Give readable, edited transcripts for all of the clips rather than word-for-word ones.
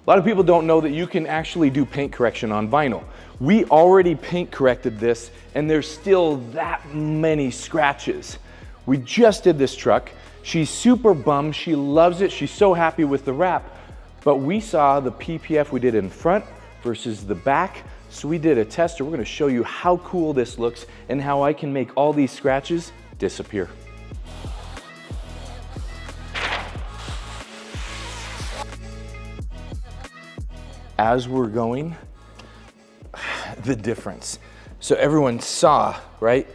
A lot of people don't know that you can actually do paint correction on vinyl. We already paint corrected this and there's still that many scratches. We just did this truck. She's super bummed, she loves it, she's so happy with the wrap, but we saw the PPF we did in front versus the back, so we did a tester. We're gonna show you how cool this looks and how I can make all these scratches disappear. As we're going, the difference. So everyone saw, right?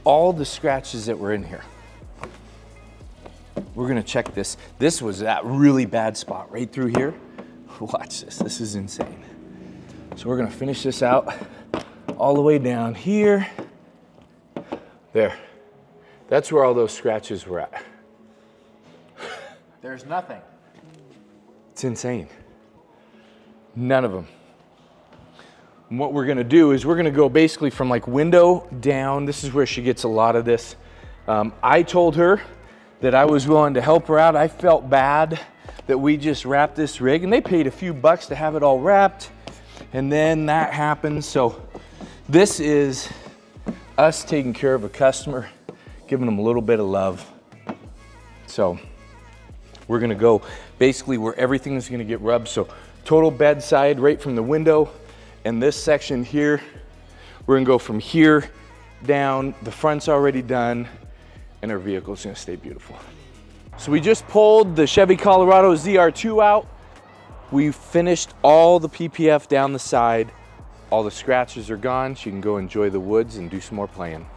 All the scratches that were in here. We're gonna check this. This was that really bad spot right through here. Watch this, this is insane. So we're gonna finish this out all the way down here. There. That's where all those scratches were at. There's nothing. It's insane. None of them. And what we're gonna do is we're gonna go basically from like window down. This is where she gets a lot of this. I told her that I was willing to help her out. I felt bad that we just wrapped this rig, and they paid a few bucks to have it all wrapped, and then that happened. So this is us taking care of a customer, giving them a little bit of love. So we're gonna go basically where everything is gonna get rubbed. So total bedside right from the window, and this section here, we're gonna go from here down. The front's already done, and our vehicle's gonna stay beautiful. So we just pulled the Chevy Colorado ZR2 out. We finished all the PPF down the side. All the scratches are gone. She can go enjoy the woods and do some more playing.